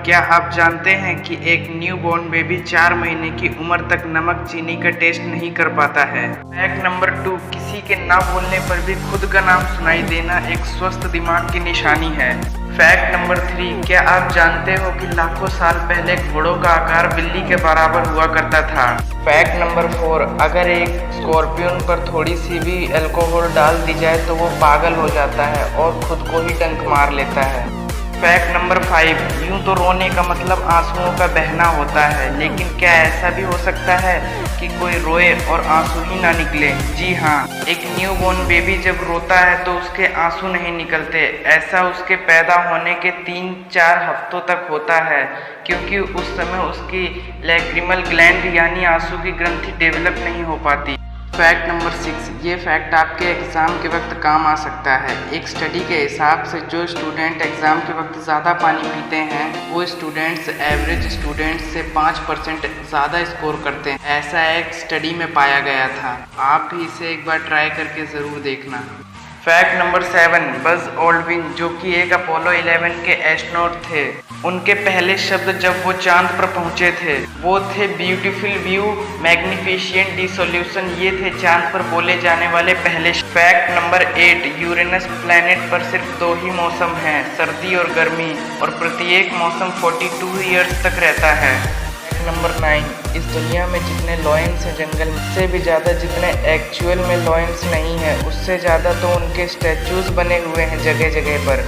क्या आप जानते हैं कि एक न्यूबॉर्न बेबी 4 महीने की उम्र तक नमक चीनी का टेस्ट नहीं कर पाता है। फैक्ट नंबर 2, किसी के ना बोलने पर भी खुद का नाम सुनाई देना एक स्वस्थ दिमाग की निशानी है। फैक्ट नंबर 3, क्या आप जानते हो कि लाखों साल पहले घोड़ों का आकार बिल्ली के बराबर हुआ करता था। फैक्ट नंबर 4, अगर एक स्कॉर्पियन पर थोड़ी सी भी अल्कोहल डाल दी जाए तो वो पागल हो जाता है और खुद को ही डंक मार लेता है। फैक्ट नंबर 5, यूं तो रोने का मतलब आंसुओं का बहना होता है, लेकिन क्या ऐसा भी हो सकता है कि कोई रोए और आंसू ही ना निकले? जी हाँ, एक न्यूबॉर्न बेबी जब रोता है तो उसके आंसू नहीं निकलते। ऐसा उसके पैदा होने के 3-4 हफ्तों तक होता है, क्योंकि उस समय उसकी लैक्रिमल ग्लैंड यानी आंसू की ग्रंथि डेवलप नहीं हो पाती। फैक्ट नंबर 6, ये फैक्ट आपके एग्ज़ाम के वक्त काम आ सकता है। एक स्टडी के हिसाब से जो स्टूडेंट एग्ज़ाम के वक्त ज़्यादा पानी पीते हैं वो स्टूडेंट्स एवरेज स्टूडेंट्स से 5% ज़्यादा स्कोर करते हैं। ऐसा एक स्टडी में पाया गया था। आप भी इसे एक बार ट्राई करके ज़रूर देखना। फैक्ट नंबर 7, बज़ ऑल्ड्रिन जो कि एक अपोलो 11 के एस्ट्रोनॉट थे, उनके पहले शब्द जब वो चांद पर पहुंचे थे वो थे ब्यूटीफुल व्यू, मैग्निफिशिएंट डिसोल्यूशन। ये थे चांद पर बोले जाने वाले पहले। फैक्ट नंबर 8, यूरेनस प्लैनेट पर सिर्फ 2 ही मौसम हैं, सर्दी और गर्मी, और प्रत्येक मौसम 42 ईयर्स तक रहता है। नंबर 9, इस दुनिया में जितने लॉयंस हैं जंगल से भी ज़्यादा जितने एक्चुअल में लॉयंस नहीं हैं उससे ज़्यादा तो उनके स्टैचूज बने हुए हैं जगह जगह पर।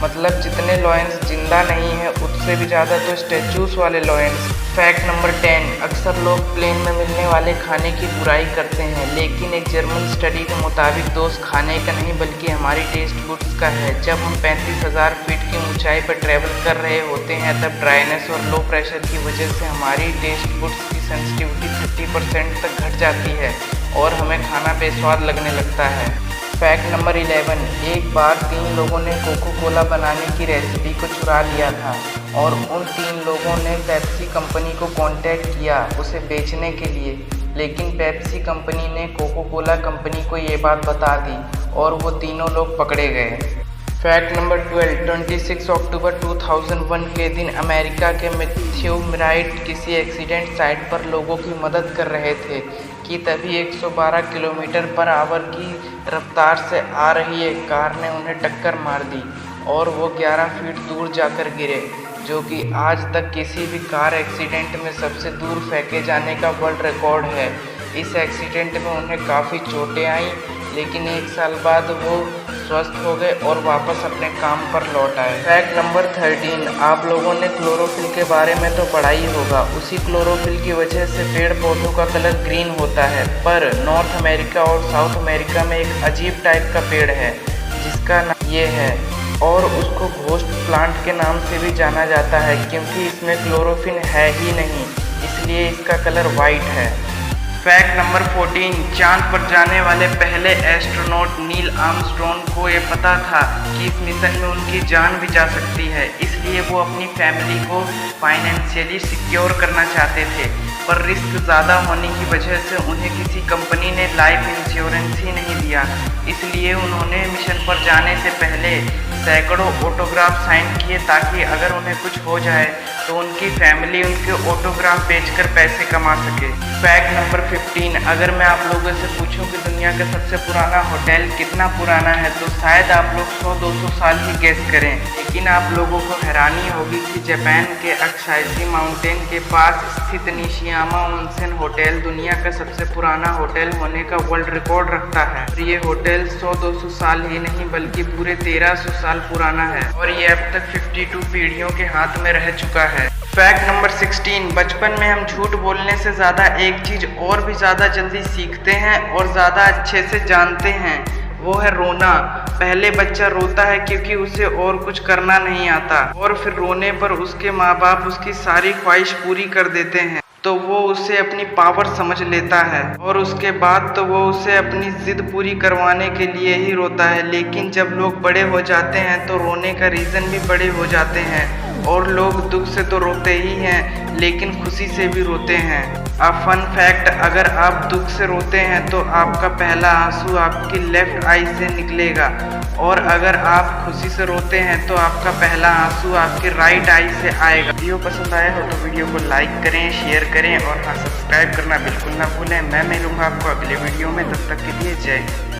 मतलब जितने लॉयंस जिंदा नहीं हैं उससे भी ज़्यादा तो स्टैचूज वाले लॉयंस। फैक्ट नंबर 10, अक्सर लोग प्लेन में मिलने वाले खाने की बुराई करते हैं, लेकिन एक जर्मन स्टडी के मुताबिक दोस्त खाने का नहीं बल्कि हमारी टेस्ट बुड्स का है। जब हम 35,000 फीट की ऊंचाई पर ट्रैवल कर रहे होते हैं तब ड्राइनेस और लो प्रेशर की वजह से हमारी टेस्ट बुड्स की सेंसिटिविटी 30% तक घट जाती है और हमें खाना बेस्वाद लगने लगता है। फैक्ट नंबर 11, एक बार 3 लोगों ने कोको कोला बनाने की रेसिपी को चुरा लिया था और उन 3 लोगों ने पेप्सी कंपनी को कांटेक्ट किया उसे बेचने के लिए, लेकिन पेप्सी कंपनी ने कोको कोला कंपनी को ये बात बता दी और वो तीनों लोग पकड़े गए। फैक्ट नंबर 12, 26 अक्टूबर 2001 के दिन अमेरिका के मैथ्यू मिराइट किसी एक्सीडेंट साइट पर लोगों की मदद कर रहे थे कि तभी 112 किलोमीटर पर आवर की रफ्तार से आ रही एक कार ने उन्हें टक्कर मार दी और वो 11 फीट दूर जाकर गिरे, जो कि आज तक किसी भी कार एक्सीडेंट में सबसे दूर फेंके जाने का वर्ल्ड रिकॉर्ड है। इस एक्सीडेंट में उन्हें काफ़ी चोटें आईं, लेकिन 1 साल बाद वो स्वस्थ हो गए और वापस अपने काम पर लौट आए। फैक्ट नंबर 13, आप लोगों ने क्लोरोफिल के बारे में तो पढ़ा ही होगा। उसी क्लोरोफिल की वजह से पेड़ पौधों का कलर ग्रीन होता है, पर नॉर्थ अमेरिका और साउथ अमेरिका में एक अजीब टाइप का पेड़ है जिसका नाम ये है और उसको घोस्ट प्लांट के नाम से भी जाना जाता है, क्योंकि इसमें क्लोरोफिल है ही नहीं, इसलिए इसका कलर वाइट है। फैक्ट नंबर 14, चांद पर जाने वाले पहले एस्ट्रोनॉट नील आर्मस्ट्रॉन्ग को ये पता था कि इस मिशन में उनकी जान भी जा सकती है, इसलिए वो अपनी फैमिली को फाइनेंशियली सिक्योर करना चाहते थे, पर रिस्क ज़्यादा होने की वजह से उन्हें किसी कंपनी ने लाइफ इंश्योरेंस ही नहीं दिया। इसलिए उन्होंने मिशन पर जाने से पहले सैकड़ों ऑटोग्राफ साइन किए ताकि अगर उन्हें कुछ हो जाए तो उनकी फैमिली उनके ऑटोग्राफ बेचकर पैसे कमा सके। फैक्ट नंबर 15, अगर मैं आप लोगों से पूछूं कि दुनिया का सबसे पुराना होटल कितना पुराना है तो शायद आप लोग 100-200 साल ही गेस करें, लेकिन आप लोगों को हैरानी होगी कि जापान के अक्साई माउंटेन के पास स्थित निशियामा ओनसेन होटल दुनिया का सबसे पुराना होटल होने का वर्ल्ड रिकॉर्ड रखता है। ये होटल 100-200 साल ही नहीं बल्कि पूरे 1300 साल पुराना है और ये अब तक 52 पीढ़ियों के हाथ में रह चुका है। फैक्ट नंबर 16, बचपन में हम झूठ बोलने से ज़्यादा एक चीज़ और भी ज़्यादा जल्दी सीखते हैं और ज़्यादा अच्छे से जानते हैं, वो है रोना। पहले बच्चा रोता है क्योंकि उसे और कुछ करना नहीं आता और फिर रोने पर उसके माँ बाप उसकी सारी ख्वाहिश पूरी कर देते हैं तो वो उसे अपनी पावर समझ लेता है और उसके बाद तो वो उसे अपनी जिद पूरी करवाने के लिए ही रोता है। लेकिन जब लोग बड़े हो जाते हैं तो रोने का रीज़न भी बड़े हो जाते हैं और लोग दुख से तो रोते ही हैं लेकिन खुशी से भी रोते हैं। फन फैक्ट, अगर आप दुख से रोते हैं तो आपका पहला आंसू आपकी लेफ्ट आई से निकलेगा, और अगर आप खुशी से रोते हैं तो आपका पहला आंसू आपकी राइट आई से आएगा। वीडियो पसंद आया हो तो वीडियो को लाइक करें, शेयर करें और हाँ, सब्सक्राइब करना बिल्कुल ना भूलें। मैं मिलूंगा आपको अगले वीडियो में, तब तक के लिए जय हिंद।